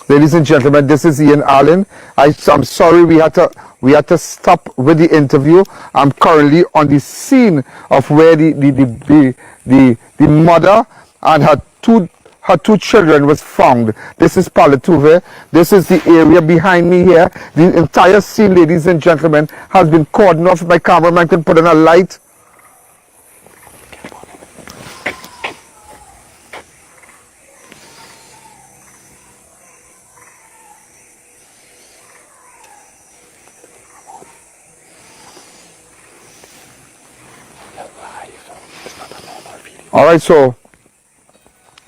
Ladies and gentlemen, this is Ian Alleyne. I'm sorry we had to stop with the interview. I'm currently on the scene of where the mother and her two children was found. This is Parlatuvier. This is the area behind me here. The entire scene, ladies and gentlemen, has been cordoned off. My cameraman can put on a light. Alright, so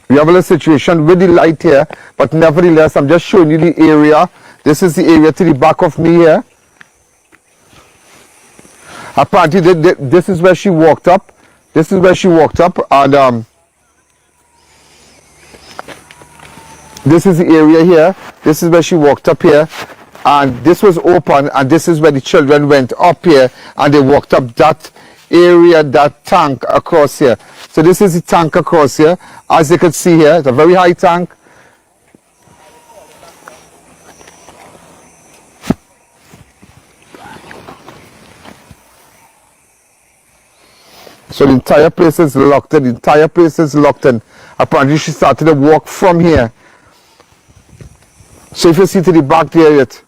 we have a little situation with the light here, but nevertheless, I'm just showing you the area. This is the area to the back of me here. Apparently, this is where she walked up. This is where she walked up, and this is the area here. This is where she walked up here, and this was open, and this is where the children went up here, and they walked up that area, that tank across here. So this is the tank across here. As you can see here, it's a very high tank. So the entire place is locked in. The entire place is locked in. Apparently she started to walk from here. So if you see to the back there yet.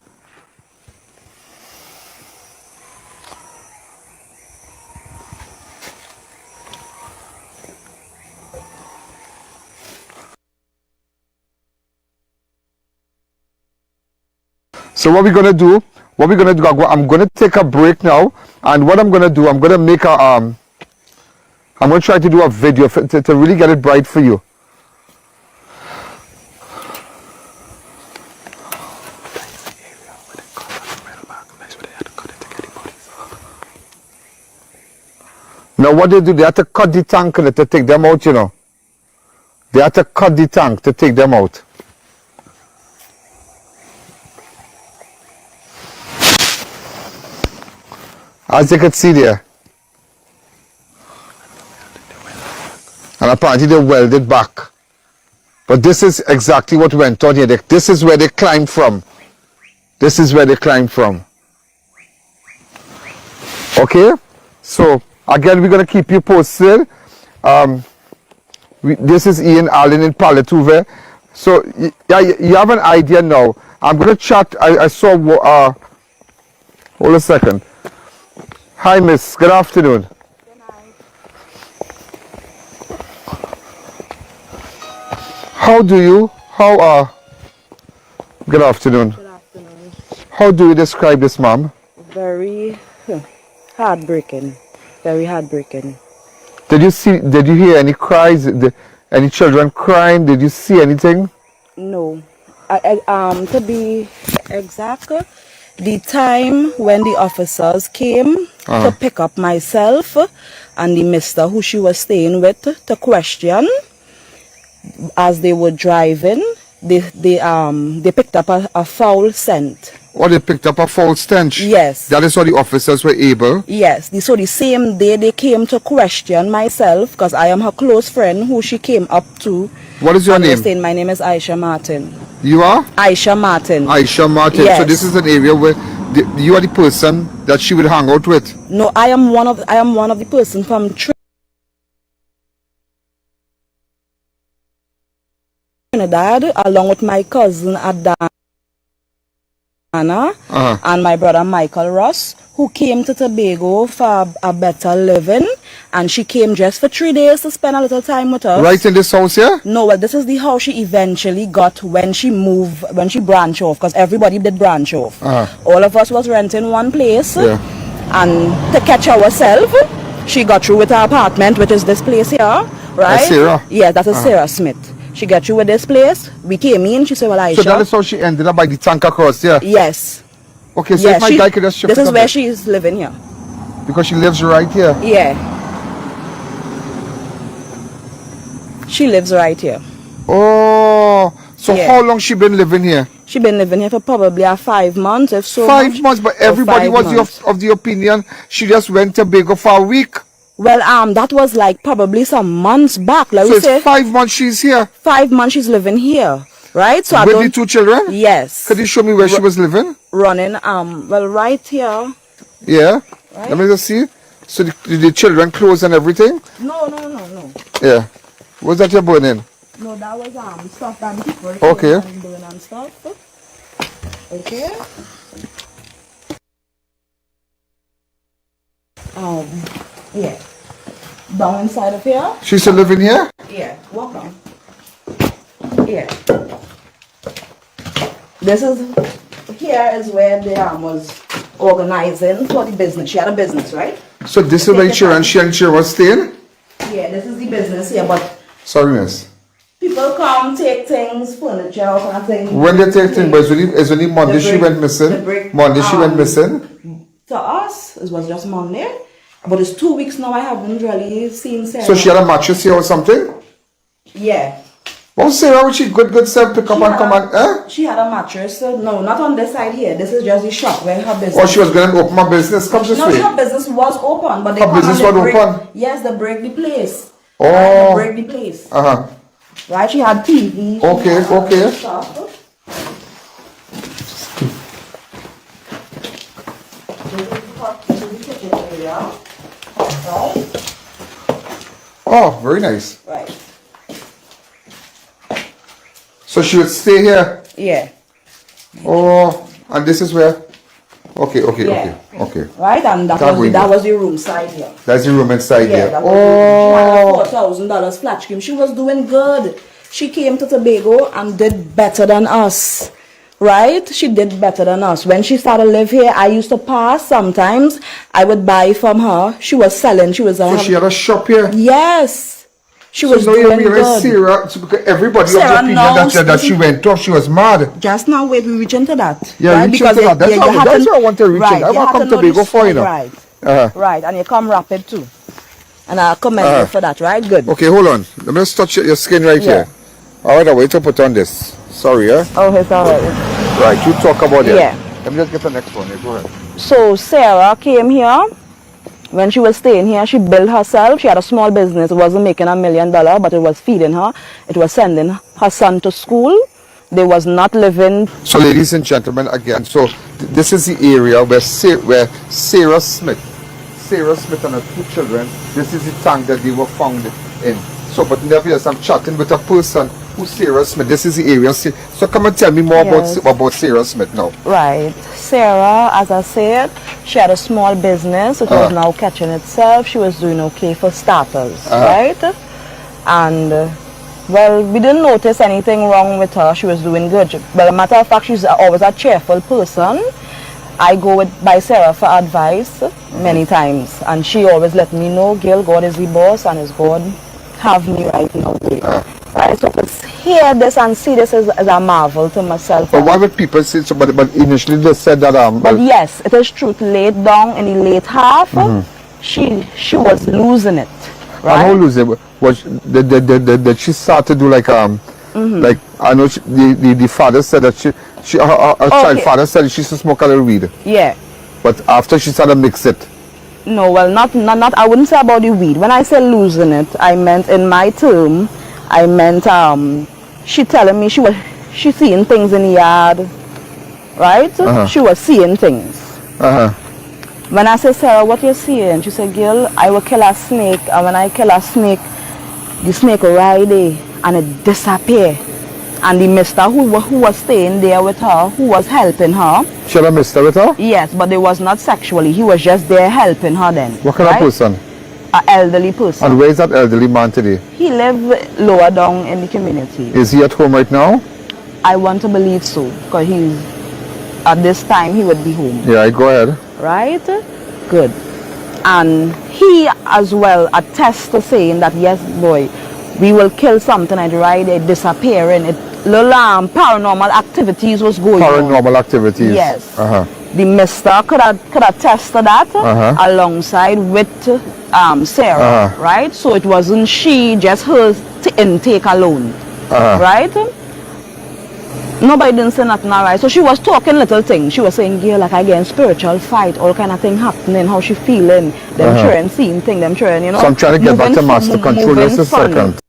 So what we're gonna do, I'm gonna take a break now, and what I'm gonna do, I'm gonna make a I'm gonna try to do a video to really get it bright for you. Now what they do, they have to cut the tank to take them out, you know. They have to cut the tank to take them out. As you can see there. And apparently they welded back. But this is exactly what went on here. This is where they climbed from. This is where they climbed from. Okay? So, again, we're going to keep you posted. This is Ian Alleyne in Parlatuvier. So, you have an idea now. I'm going to chat. I saw... hold a second. Hi, miss. Good afternoon. Good night. Good afternoon. Good afternoon. How do you describe this, ma'am? Very heartbreaking. Very heartbreaking. Did you hear any cries? Any children crying? Did you see anything? No. To be exact, the time when the officers came to pick up myself and the mister who she was staying with to question, as they were driving, they picked up a foul scent. Oh, they picked up a foul stench? Yes. That is how the officers were able? Yes. So the same day they came to question myself, because I am her close friend who she came up to. What is your name? My name is Aisha Martin. You are? Aisha Martin. Aisha Martin. Yes. So this is an area where you are the person that she would hang out with? No, I am one of the person from Trinidad, along with my cousin Adana and my brother Michael Ross, who came to Tobago for a better living, and she came just for 3 days to spend a little time with us. Right in this house here? No, well, this is the house she eventually got when she moved, when she branched off, because everybody did branch off. All of us was renting one place, and to catch ourselves, she got through with her apartment, which is this place here, right? That's Sarah? Yeah, that is Sarah Smith. She got through with this place. We came in. She said, "Well, Aisha." So that is how she ended up by the tank across, yeah? Yes. Okay, so if my guy could just shift this is a where bit. she is living here. Because she lives right here? Yeah. She lives right here. Oh, so how long she been living here? She been living here for probably 5 months, if so. 5 months, but everybody was of the opinion she just went to Tobago for a week. Well, that was like probably some months back. Like So we say, it's 5 months she's here 5 months she's living here, right? So I with don't. the 2 children? Yes. Could you show me where she was living? Running. Well, right here. Yeah. Right? Let me just see. So the children clothes and everything? No. Yeah. What's that you're burning? No, that was stuff that people Okay. doing and stuff. Okay. Yeah. Down inside of here. She's still living here? Yeah. Walk on. Yeah. This is here is where the was organizing for the business. She had a business, right? So this is where she and she was staying? Yeah, this is the business here, but Sorry, miss. people come take things, furniture, or something. When they take things, but it's only Monday she went missing. Monday she went missing. To us, it was just Monday. But it's 2 weeks now I haven't really seen Sarah. So she had a mattress here or something? Yeah. Oh, Sarah, would she good self pick up and come and, She had a mattress. No, not on this side here. This is just the shop where her business. Or she was going to open my business? Come this way. No, her business was open, but they Her business was open? Yes, they break the place. Oh. Right, they break the place. Right, she had TV. Okay. Stuff. This is the kitchen area. Right? Oh, very nice. Right. So she would stay here? Yeah. Oh, and this is where? Okay. Right, and that was the room side here. That's the room inside here. That was $4,000 flat scheme. She was doing good. She came to Tobago and did better than us. Right? She did better than us. When she started to live here, I used to pass sometimes. I would buy from her. She was selling. She was So she had a shop here? Yes. She was doing good. Sarah, because everybody of the opinion that she went off, she was mad. Just now, we reach into that. Yeah, right? reach into that. That's what I want to reach in. I want to come to Tobago for, you know. Right. Right, and you come rapid too. And I'll commend you for that, right? Good. Okay, hold on. Let me just touch your skin right here. All right, I'll wait to put on this. Sorry, Oh, it's all right. Right, you talk about it. Yeah. Let me just get the next one. Go ahead. So, Sarah came here. When she was staying here, she built herself. She had a small business. It wasn't making $1 million, but it was feeding her. It was sending her son to school. They was not living. So, ladies and gentlemen, again, so this is the area where Sarah Smith and her 2 children, this is the tank that they were found in. So, but nevertheless, I'm chatting with a person who's Sarah Smith. This is the area. So, come and tell me more about Sarah Smith now. Right. Sarah, as I said, she had a small business. It was now catching itself. She was doing okay for starters, right? And, well, we didn't notice anything wrong with her. She was doing good. But as a matter of fact, she's always a cheerful person. I go by Sarah for advice many times. And she always let me know, Gil, God is the boss and is God have me right now. Right, so to hear this and see this is a marvel to myself. But why would people say so? But initially they said that but yes, it is true. Late down in the late half, she was losing it. Right? I know losing. Was that she started to do like like I know the father said that her child father said she used to smoke a little weed. Yeah. But after she started to mix it. No, well, not. I wouldn't say about the weed. When I say losing it, I meant in my term. I meant she telling me she seeing things in the yard, right? She was seeing things. When I said, Sarah, what you seeing? She said, girl, I will kill a snake, and when I kill a snake, the snake will ride it and it disappear. And the mister who was staying there with her, who was helping her. She had a mister with her? Yes, but it was not sexually. He was just there helping her then. What kind of person? An elderly person. And where is that elderly man today? He lives lower down in the community. Is he at home right now? I want to believe so, because at this time he would be home. Yeah, go ahead. Right? Good. And he as well attests to saying that, yes, boy, we will kill something and ride it disappearing. Paranormal activities was going on. Paranormal activities. Yes. The mister could attest to that alongside with Sarah, right? So it wasn't she, just her intake alone, right? Nobody didn't say nothing, alright. So she was talking little things. She was saying, girl, like I get in spiritual fight, all kind of thing happening, how she feeling, them children seeing thing, them children, you know. So I'm trying to get back to master control. Just a second.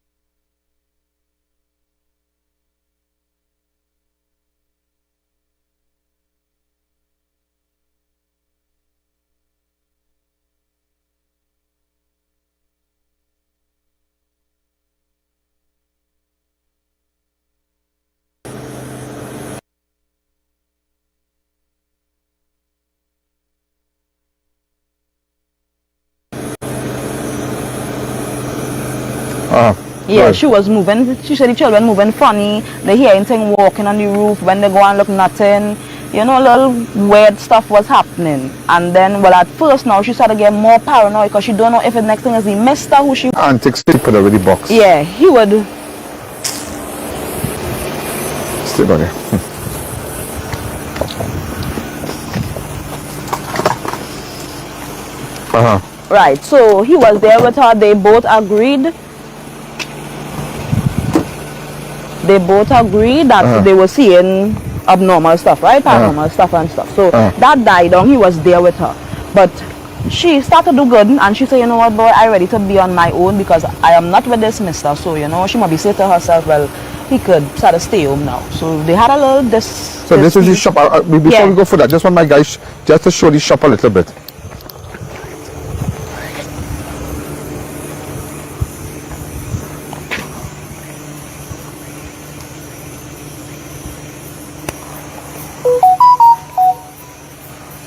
Yeah, right. she was moving. She said the children moving funny. They hear anything walking on the roof. When they go and look, nothing. You know, little weird stuff was happening. And then, well, at first now she started getting more paranoid because she don't know if the next thing is the mister who she. Antics to put her with the box. Yeah, he would. Stay by there. Right. So he was there with her. They both agreed. They both agreed that they were seeing abnormal stuff, right? Paranormal stuff and stuff. So that died down. He was there with her. But she started to do good and she said, you know what, boy, I'm ready to be on my own because I am not with this mister. So, you know, she might be saying to herself, well, he could start to stay home now. So they had a little So this is the shop. Before we go for that, just want my guys just to show the shop a little bit.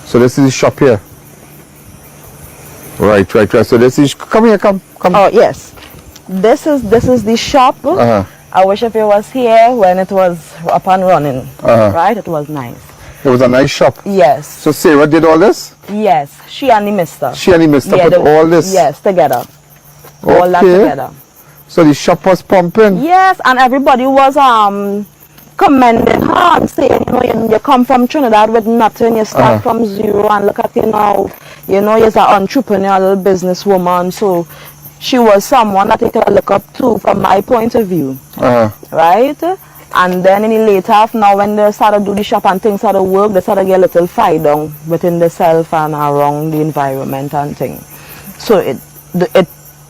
So this is the shop here. Right. So this is, come here, come. Oh yes, this is the shop. I wish if it was here when it was up and running. Right, it was nice. It was a nice shop. Yes. So Sarah did all this? Yes, she and the mister. She and the mister put all this? Yes, together. All that together. So the shop was pumping? Yes, and everybody was commending her and saying, you know, you come from Trinidad with nothing, you start from zero and look at you now. You know, you're an entrepreneur, little businesswoman. So she was someone that you could look up to from my point of view. Right? And then in the later half now when they started to do the shop and things started to work, they started to get a little fight down within themselves and around the environment and things. So it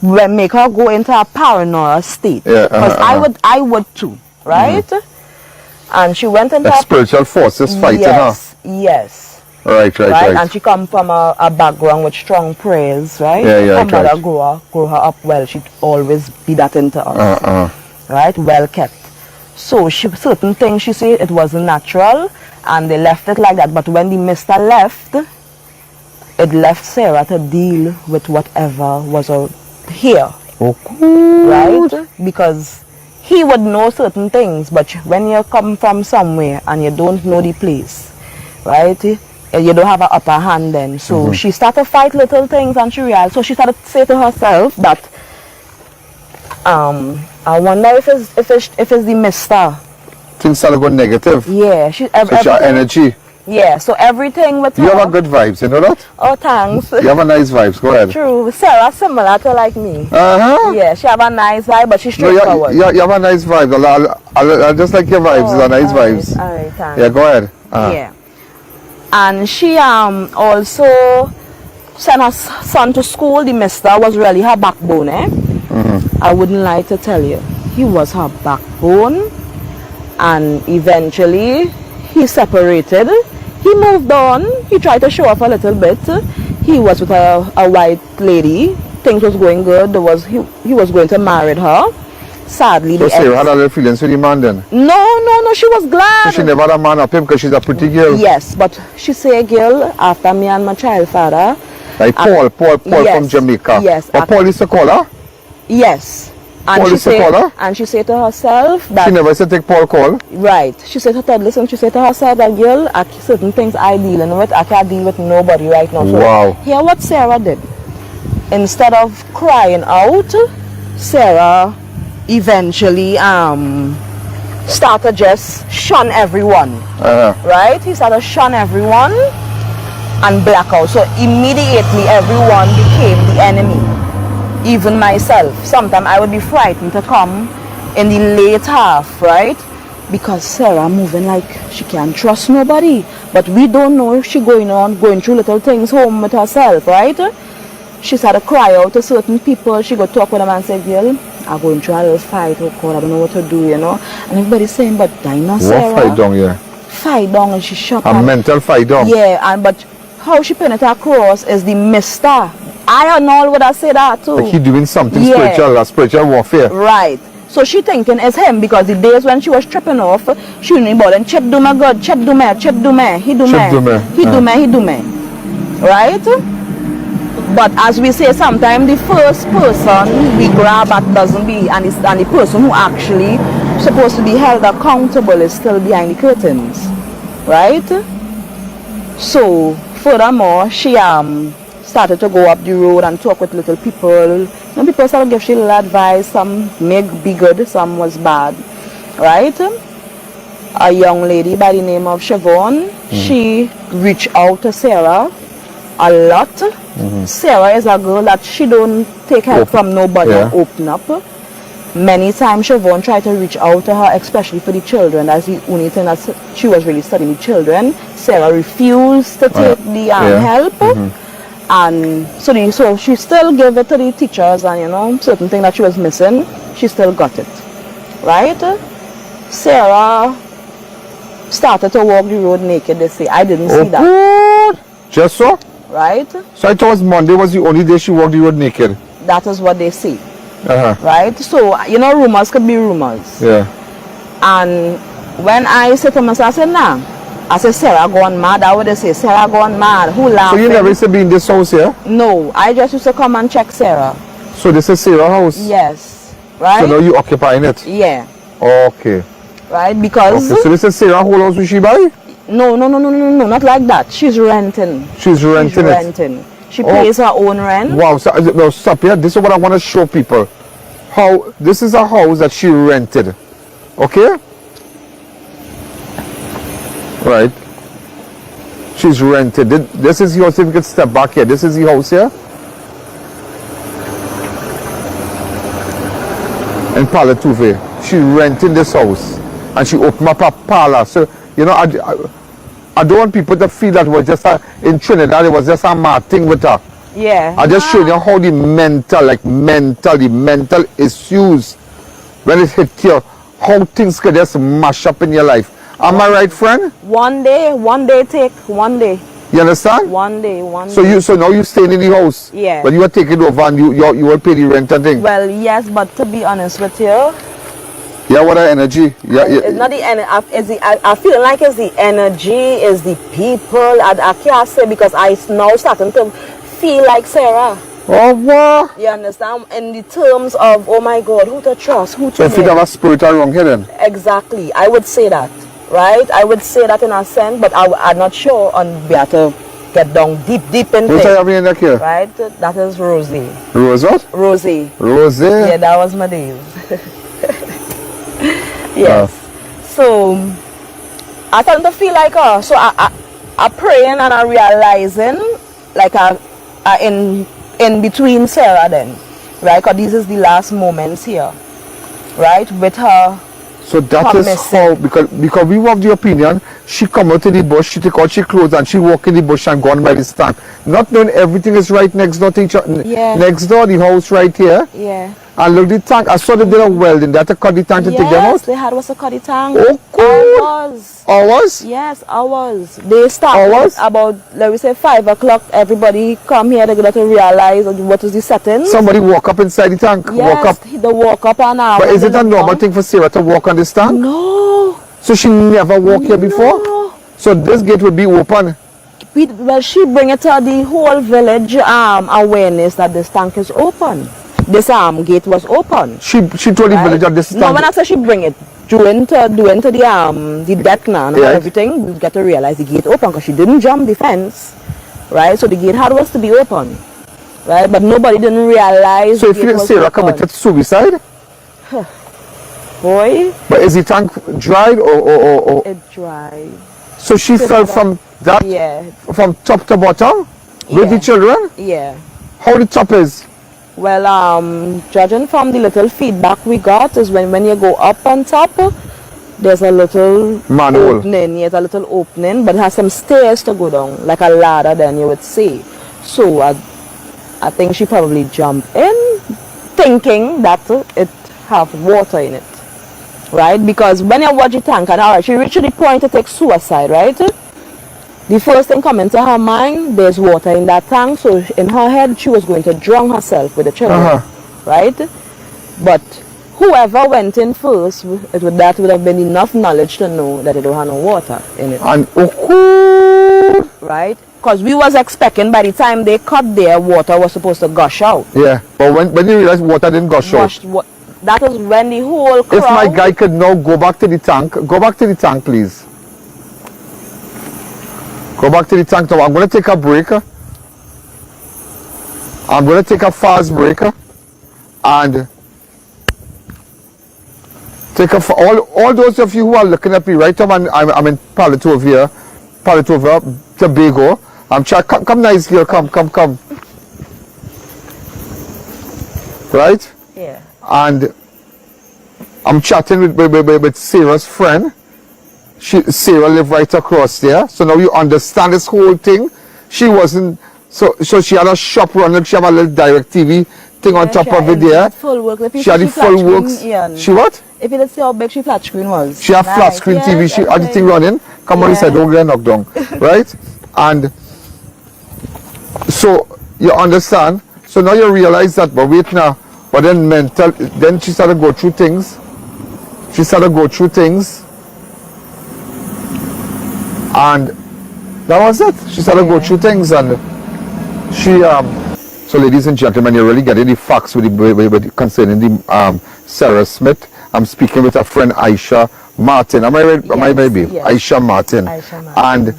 will make her go into a paranoia state. Because I would too, right? And she went into spiritual forces fighting her. Yes. Right. And she come from a background with strong prayers, right? Her mother grow her up well. She'd always be that into us. Right? Well kept. So certain things she said it wasn't natural and they left it like that. But when the mister left, it left Sarah to deal with whatever was here. Right? Because he would know certain things, but when you come from somewhere and you don't know the place, right? You don't have an upper hand then. So she started to fight little things and she realized. So she started to say to herself that I wonder if it's the mister. Things started going negative. Yeah. Such your energy. Yeah, so everything with her. You have a good vibes, you know that? Oh, thanks. You have a nice vibes, go ahead. True. Sarah similar to like me. Yeah, she have a nice vibe, but she's straightforward. No, you have a nice vibe. I just like your vibes. It's a nice vibes. Alright, thanks. Yeah, go ahead. Yeah. And she also sent her son to school. The mister was really her backbone, eh? I wouldn't lie to tell you. He was her backbone. And eventually, he separated. He moved on. He tried to show off a little bit. He was with a white lady. Things was going good. He was going to marry her. Sadly, so Sarah had a little feelings for the man then? No, she was glad. So she never had a man up him because she's a pretty girl? Yes, but she say, girl, after me and my child father. Like Paul yes, from Jamaica. Yes. But Paul is a caller? Yes. And Paul is a caller? And she said to herself that... She never said take Paul call? Right. She said to her, listen, she said to herself that, girl, certain things I dealing with, I can't deal with nobody right now. So wow. Hear what Sarah did. Instead of crying out, Sarah eventually started just shun everyone. Right? He started shun everyone and black out. So immediately everyone became the enemy. Even myself. Sometimes I would be frightened to come in the late half, right? because Sarah moving like she can't trust nobody. But we don't know if she going through little things home with herself, right? She started to cry out to certain people. She go talk with them and say, girl, I'm going through a little fight. Oh God, I don't know what to do, you know. And everybody's saying, but Dinah, Sarah. What fight down here? Fight down, and she shut A up. mental fight down. Yeah, but how she pin it across is the mister. I would have said that too. Like he doing something spiritual, a spiritual warfare. Right. So she thinking it's him because the days when she was tripping off, she knew about and check do my God, check do me, he do me, he do me. Right? But as we say, sometimes the first person we grab at doesn't be, and the person who actually supposed to be held accountable is still behind the curtains. Right? So furthermore, she started to go up the road and talk with little people. Some people started to give she little advice. Some may be good, some was bad. Right? A young lady by the name of Siobhan, she reached out to Sarah a lot. Sarah is a girl that she don't take help from nobody and open up. Many times Siobhan tried to reach out to her, especially for the children. That's the only thing that she was really studying the children. Sarah refused to take the help. And so she still gave it to the teachers, and you know, certain thing that she was missing, she still got it. Right? Sarah started to walk the road naked, they say. I didn't see that. Good. Just so? Right? So I thought Monday was the only day she walked the road naked. That is what they say. Uh-huh. Right? So, you know, rumors could be rumors. Yeah. And when I said to myself, I said, nah. I said, Sarah gone mad. I would say, Sarah gone mad. Who laughing? So you never used to be in this house here? No. I just used to come and check Sarah. So this is Sarah's house? Yes. Right? So now you occupying it? Yeah. Okay. Right? Because... Okay, so this is Sarah's whole house which she buy? No, not like that. She's renting. She's renting it? She pays her own rent. Wow, so, no, stop here. This is what I want to show people. How this is a house that she rented. Okay? Right. She's rented. This is your house. If you can step back here. This is the house here. In Parlatuvier. She rented this house. And she opened up a parlor. So, you know, I don't want people to feel that was just in Trinidad, it was just a mad thing with her. Yeah. I just showed you how the mental issues, when it hit you, how things could just mash up in your life. Am I right, friend? One day. You understand? One day. So now you staying in the house? Yeah. But you are taking over and you will pay the rent and thing? Well, yes, but to be honest with you, yeah, what an energy. Yeah. It's not the energy. I feel like it's the energy, it's the people. I can't say because I now starting to feel like Sarah. Oh, what? You understand? In the terms of, oh my God, who to trust, who to So if you have a spirit around here then? Exactly. I would say that. Right? I would say that in a sense, but I'm not sure on we have to get down deep in Who's there. having in the here? Right? That is Rosie. Rose what? Rosie. Rosie? Yeah, that was my days. Yes. So I started to feel like so I praying and I realizing like I in between Sarah then, right? Because this is the last moments here, right? With her. So that is how, because we walk the opinion, she come out in the bush, she take out she clothes and she walk in the bush and gone by this tank. Not knowing everything is right next door to each other. Yeah. Next door, the house right here. Yeah. And look the tank. I saw they did a welding. They had to cut the tank to take them out. Yes, they had was a cut the tank. Oh, cool. Hours. Hours? Yes, hours. They started about, let me say, 5 o'clock. Everybody come here. They got to realize what is the settings. Somebody walk up inside the tank. Yes, walk up. They walk up and But is it a normal thing for Sarah to walk on this tank? No. So she never walked here before? So this gate would be open? Well, she bring it to the whole village awareness that this tank is open. This gate was open. She told the village that this tank. No, when I say she bring it, doing to the deck now and everything, we got to realize the gate open because she didn't jump the fence, right? So the gate had was to be open, right? But nobody didn't realize. So if you Sarah committed suicide? Boy. But is the tank dried or? It dried. So she fell from that? Yeah. From top to bottom? With the children? Yeah. How the top is? Well, judging from the little feedback we got is when you go up on top, there's a little Manhole. opening. Yes, a little opening, but it has some stairs to go down, like a ladder. Then you would say. So I think she probably jumped in, thinking that it have water in it, right? Because when you watch the tank, and alright, she reached the point to take suicide, right? The first thing coming to her mind, there's water in that tank, so in her head she was going to drown herself with the children, right? But whoever went in first, that would have been enough knowledge to know that it don't have no water in it. And right? Because we was expecting by the time they cut there, water was supposed to gush out. yeah, but when you realize water didn't gush out, that was when the whole crowd... If my guy could now go back to the tank, please. Go back to the tank now. I'm going to take a break. I'm going to take a fast break. And take all those of you who are looking at me right now, I'm in Parlatuvier, Tobago. I'm trying, come nice girl, come. Right? Yeah. And I'm chatting with Sarah's friend. Sarah lived right across there. So now you understand this whole thing. She wasn't, so she had a shop running, she had a little direct TV thing on top of it there. She had the full works. She what? If you let's see how big she flat screen was. She had flat screen TV, she had the thing running. Come on, he said, don't get knocked down. Right? And so you understand. So now you realize that, but wait now. But then then she started to go through things. And that was it. She started to go through things, and she so ladies and gentlemen, you're really getting the facts with concerning the Sarah Smith. I'm speaking with a friend, Aisha Martin. Am I right? Am I maybe? Yes. Aisha Martin. And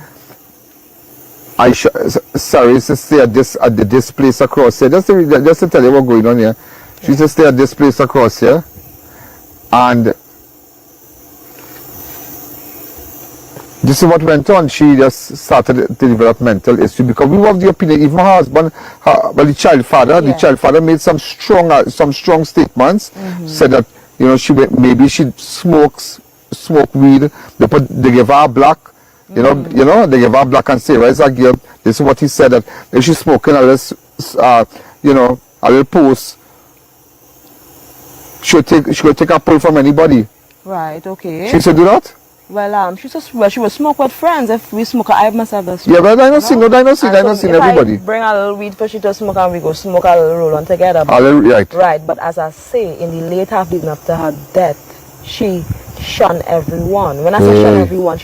Aisha, Sarah used to stay at this place across here. Just to tell you what's going on here. She used to stay at this place across here. And this is what went on. She just started to develop mental issues because we have the opinion. Even her husband, the child father made some strong statements. Said that maybe she smoke weed. They give her black. They give her black and say, "Rise a girl." This is what he said, that if she's smoking a little, a little post, she would take a pull from anybody. Right. Okay. She said do that. Well, she would smoke with friends. If we smoke, I myself does smoke. Yeah, but I don't see everybody. I bring a little weed for she to smoke and we go smoke a little roll on together. Right. But as I say, in the late half leading up to her death, she shunned everyone. When I say shun everyone,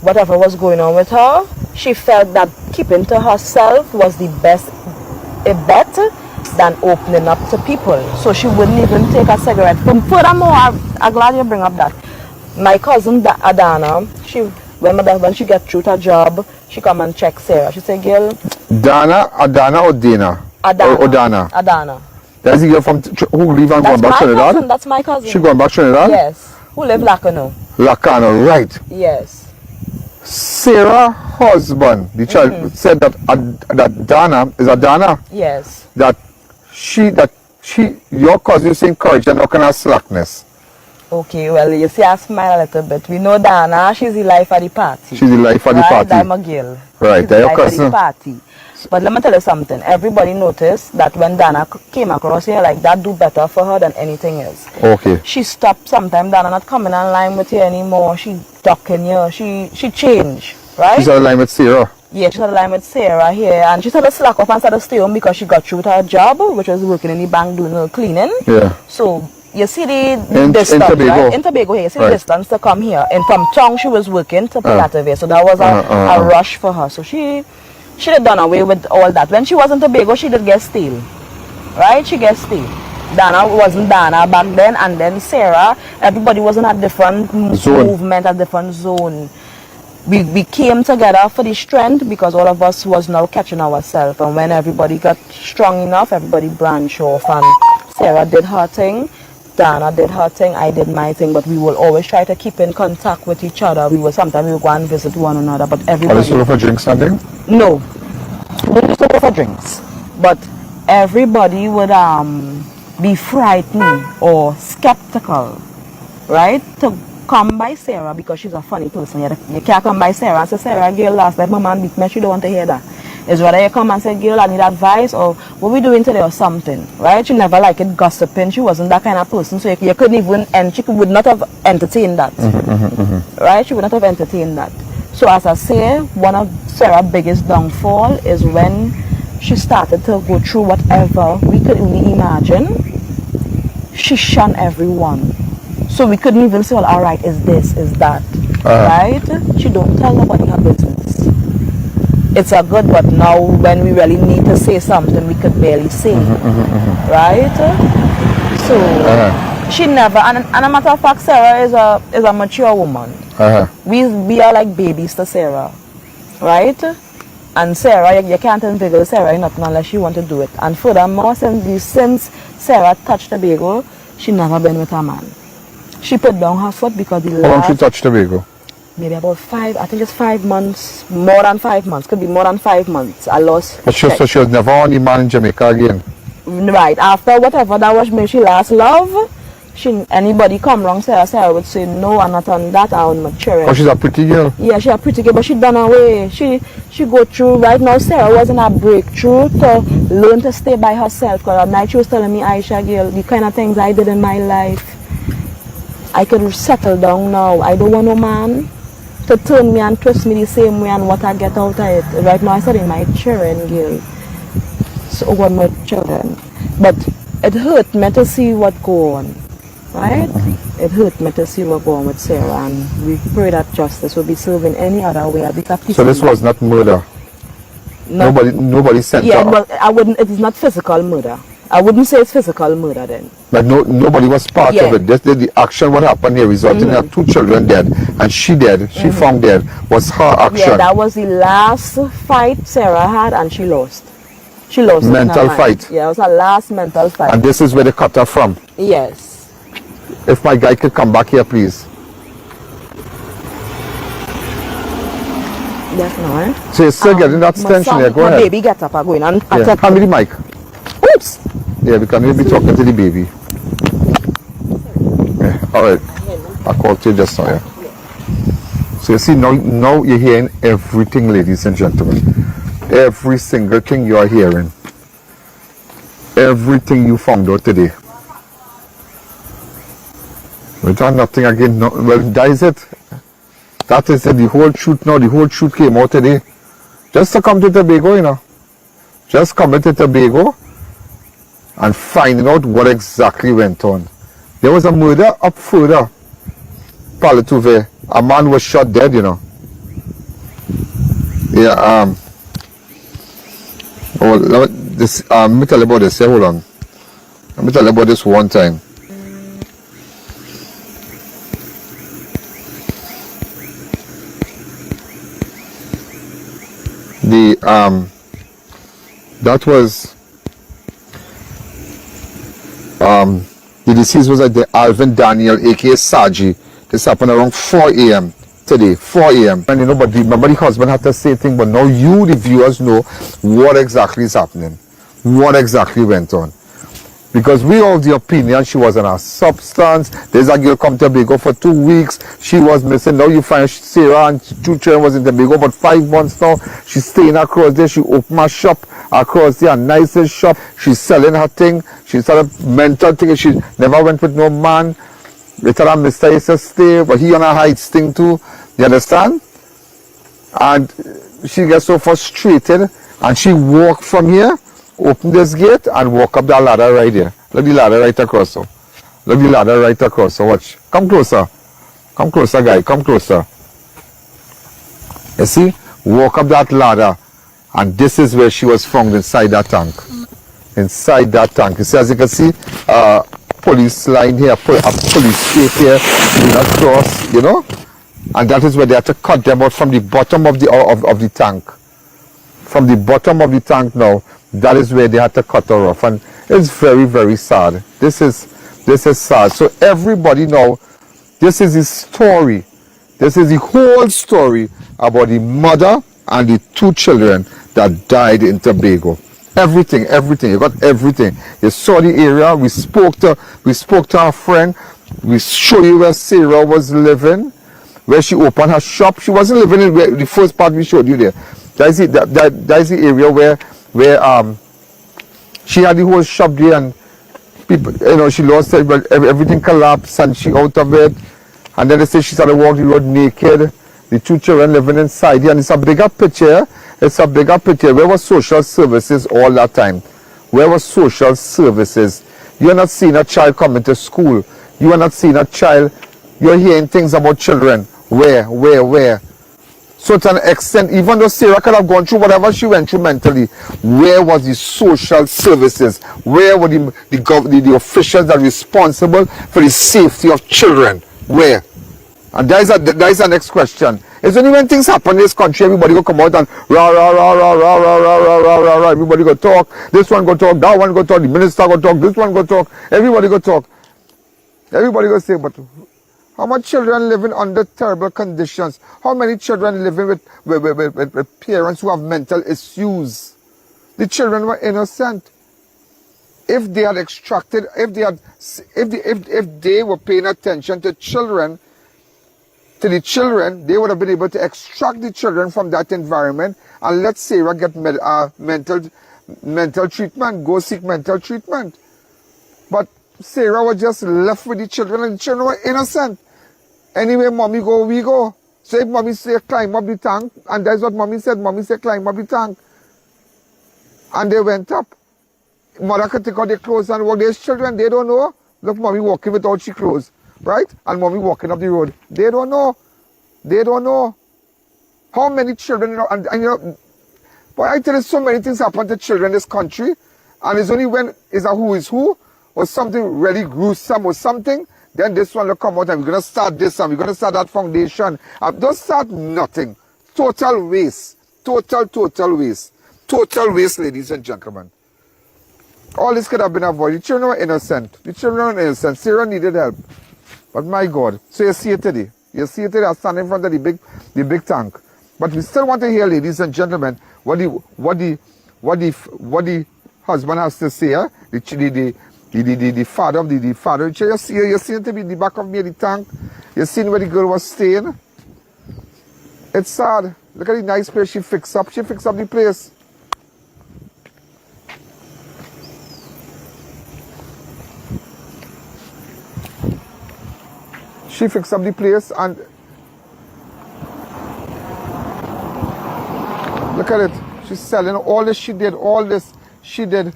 whatever was going on with her, she felt that keeping to herself was the best bet than opening up to people. So she wouldn't even take a cigarette. Furthermore, I'm glad you bring up that. My cousin Adana, when she get through her job, she come and check Sarah. She say, "Girl." Adana or Dana? Adana. Adana. That's the girl from who live and going back to Trinidad? That's my cousin. She going back to Trinidad? Yes. Who live Lacano? Lacano, right. Yes. Sarah's husband, the child, said that Dana is Adana. Yes. That your cousin is encouraging no kind of slackness. Okay, well, you see, I smile a little bit. We know Dana, she's the life of the party. She's the life of the party. I'm a girl. Right, she's the life of the party. But let me tell you something. Everybody noticed that when Dana came across here, like that do better for her than anything else. Okay. She stopped sometime. Dana not coming online with you anymore. She ducking you. She changed, right? She's on the line with Sarah. Yeah, she's on the line with Sarah here. And she started to slack up and started to stay home because she got through with her job, which was working in the bank doing her cleaning. Yeah. So you see the distance, right? In Tobago here, you see the distance to come here. And from Tong, she was working to Parlatuvier. So that was a rush for her. So she had done away with all that. When she was in Tobago, she did get stale. Right? She gets stale. Dana wasn't Dana back then. And then Sarah, everybody was in a different movement, a different zone. We came together for the strength because all of us was now catching ourselves. And when everybody got strong enough, everybody branched off. And Sarah did her thing. Dana did her thing, I did my thing, but we will always try to keep in contact with each other. Sometimes we will go and visit one another, but everybody... Are you still for drinks something? No. We used to go for drinks. But everybody would be frightened or skeptical, right? To come by Sarah because she's a funny person. You can't come by Sarah and say, Sarah, girl, last night my man beat me. She don't want to hear that. It's rather you come and say, girl, I need advice, or what we doing today or something, right? She never liked it gossiping. She wasn't that kind of person, so you couldn't even, and she would not have entertained that, right? She would not have entertained that. So as I say, one of Sarah's biggest downfall is when she started to go through whatever we could only imagine. She shunned everyone. So we couldn't even say, well, all right, is this, is that, right? She don't tell nobody her business. It's a good, but now when we really need to say something, we could barely say, right? So she never, and a matter of fact, Sarah is a mature woman. We are like babies to Sarah, right? And Sarah, you can't invigorate Sarah in nothing unless she want to do it. And furthermore, since Sarah touched Tobago, she never been with a man. She put down her foot because the last... How long she touched Tobago? Maybe about 5, I think it's 5 months, more than 5 months, could be more than 5 months. I lost. But so she was never on the man in Jamaica again? Right, after whatever that was maybe she last love, anybody come wrong, Sarah would say, no, I'm not on that, I'm mature. Oh, she's a pretty girl? Yeah, she's a pretty girl, but she done away. She go through, right now Sarah was in a breakthrough to learn to stay by herself. Because at night she was telling me, Aisha girl, the kind of things I did in my life, I could settle down now. I don't want no man to turn me and twist me the same way and what I get out of it. Right now I said in my children, girl. So over my children. But it hurt me to see what go on. Right? It hurt me to see what go on with Sarah, and we pray that justice will be served in any other way. So this was not murder? Nobody sent her? Yeah, well, it is not physical murder. I wouldn't say it's physical murder then. But nobody was part of it. The action, what happened here, resulting in her 2 children dead, and she dead, she found dead, was her action. Yeah, that was the last fight Sarah had, and she lost. She lost. Mental fight? Yeah, it was her last mental fight. And this is where they cut her from? Yes. If my guy could come back here, please. Yes, no, eh? So you're still getting that tension here, go ahead. Baby, get up, I'm going and hand me the mic. Oops. Yeah, we can maybe be talking to the baby. Yeah, alright. I called you just now, yeah. So you see, now you're hearing everything, ladies and gentlemen. Every single thing you are hearing. Everything you found out today. We done nothing again. No, well, that is it. That is it. The whole truth now. The whole truth came out today. Just to come to Tobago, you know. Just come to Tobago and finding out what exactly went on. There was a murder up further. Parlatuvier. A man was shot dead, you know. Yeah, let me tell you about this. Yeah, hold on. Let me tell you about this one time. That was the deceased was at the Alvin Daniel, aka Saji. This happened around 4 a.m. today, 4 a.m. And you know, but the husband had to say things, but now you, the viewers, know what exactly is happening, what exactly went on. Because we all the opinion she was on a substance. There's a girl come to Tobago for 2 weeks. She was missing. Now you find Sarah and 2 children was in Tobago, but 5 months now. She's staying across there. She opened a shop across there, a nicest shop. She's selling her thing. She started mental thing. She never went with no man. They tell her Mr. used to stay, but he on a heights thing too. You understand? And she gets so frustrated, and she walked from here, open this gate, and walk up that ladder right there. Look the ladder right across. So. Look the ladder right across. So watch. Come closer. Come closer, guy. Come closer. You see? Walk up that ladder, and this is where she was found inside that tank. Inside that tank. You see, as you can see, police line here, a police gate here, across, you know, and that is where they had to cut them out from the bottom of the tank. From the bottom of the tank now, that is where they had to cut her off, and it's very, very sad. This is sad. So everybody now, this is the story. This is the whole story about the mother and the 2 children that died in Tobago. Everything. You got everything. You saw the area. We spoke to our friend. We show you where Sarah was living, where she opened her shop. She wasn't living in the first part we showed you there. That's the area where she had the whole shop there, and people, she lost it, but everything collapsed and she out of it. And then they say she started walking the road naked. The 2 children living inside here, and it's a bigger picture. It's a bigger picture. Where was social services all that time? Where was social services? You're not seeing a child coming to school. You are not seeing a child. You're hearing things about children. Where? So to an extent, even though Sarah could have gone through whatever she went through mentally, where was the social services? Where were the officials that are responsible for the safety of children? Where? And that is the next question. It's only when things happen in this country, everybody go come out and rah, rah, rah, rah, rah, rah, rah, rah, rah, rah, rah. Everybody go talk. This one go talk. That one go talk. The minister go talk. This one go talk. Everybody go talk. Everybody go say, but how much children living under terrible conditions? How many children living with parents who have mental issues? The children were innocent. If they had extracted, if they were paying attention to children, they would have been able to extract the children from that environment and let Sarah get mental treatment, go seek mental treatment. But Sarah was just left with the children, and the children were innocent. Anyway, mommy go, we go. So if mommy say climb up the tank, and that's what mommy said. Mommy said climb up the tank. And they went up. Mother could take out their clothes and walk. These children, they don't know. Look, mommy walking without she clothes. Right? And mommy walking up the road. They don't know. They don't know. How many children, but I tell you, so many things happen to children in this country, and it's only when it's a who is who, or something really gruesome or something, then this one will come out and we're going to start this and we're going to start that foundation. Don't start nothing. Total waste. Total waste. Total waste, ladies and gentlemen. All this could have been avoided. The children were innocent. The children were innocent. Sarah needed help. But my God. So you see it today. You see it today. I stand in front of the big tank. But we still want to hear, ladies and gentlemen, what the husband has to say. The father of the father. You see it to be in the back of me, the tank. You seen where the girl was staying. It's sad. Look at the nice place she fixed up. She fixed up the place. She fixed up the place and look at it. She's selling all this. She did all this. They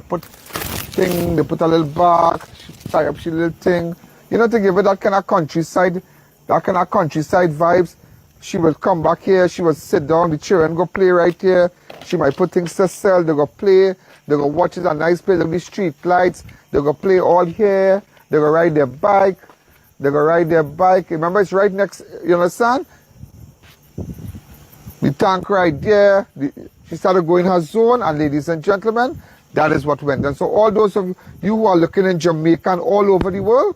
put thing. They put a little bag. She tie up she little thing. You know, to give her that kind of countryside vibes. She will come back here. She will sit down. The children go play right here. She might put things to sell. They go play. They go watch it. A nice place. There'll be street lights. They go play all here. They go ride their bike. Remember, it's right next, you understand? The tank right there. She started going her zone, and ladies and gentlemen, that is what went on. So all those of you who are looking in Jamaica and all over the world,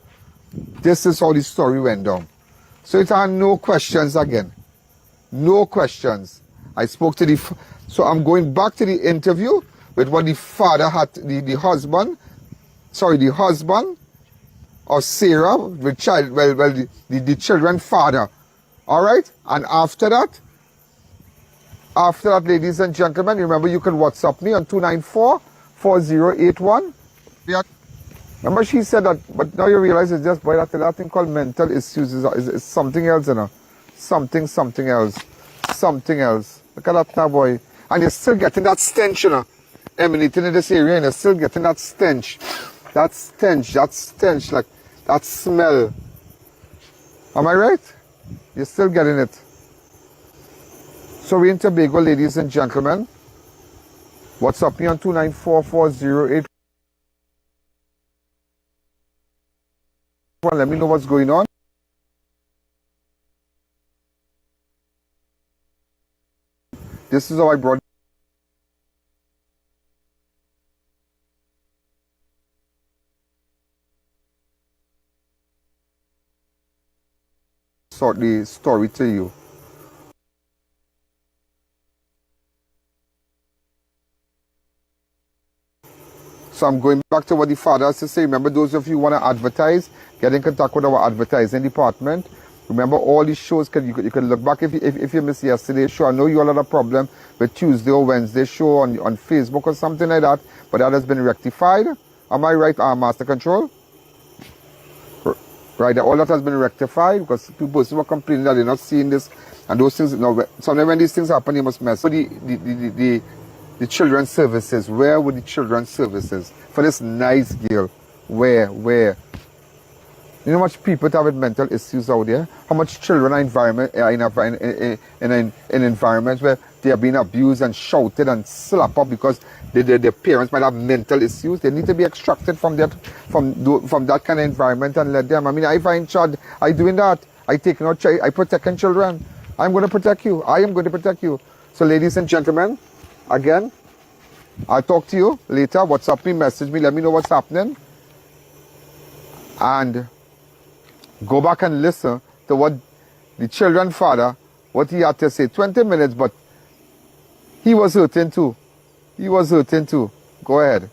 this is how the story went down. So it are no questions again. No questions. I spoke to so I'm going back to the interview with what the father had, the husband of Sarah, the child, the children's father. All right? And after that, ladies and gentlemen, remember you can WhatsApp me on 294-4081. Yeah. Remember she said that, but now you realize it's just, boy, that thing called mental issues is something else, you know. Something else. Look at that now, boy. And you're still getting that stench, you know, emanating in this area, and you're still getting that stench. That stench, like that smell. Am I right? You're still getting it. So we're in Tobago, ladies and gentlemen. WhatsApp me on 294-4081. Let me know what's going on. This is how I brought the story to you. So I'm going back to what the father has to say. Remember, those of you who want to advertise, get in contact with our advertising department. Remember, all these shows, you can look back if you missed yesterday's show. I know you all had a problem with Tuesday or Wednesday show on Facebook or something like that, but that has been rectified. Am I right, Master Control? Right, all that has been rectified because people were complaining that they're not seeing this and those things. Sometimes when these things happen, you must mess with the children's services. Where were the children's services for this nice girl? Where? You know how much people have with mental issues out there? How much children are in environments where they are being abused and shouted and slapped up because their parents might have mental issues? They need to be extracted from that kind of environment and let them. I mean, if I'm in charge, I'm doing that. I protecting children. I'm going to protect you. I am going to protect you. So, ladies and gentlemen, again, I'll talk to you later. WhatsApp me, message me, let me know what's happening. And go back and listen to what the children's father, what he had to say. 20 minutes, but he was hurting too. He was hurting too. Go ahead.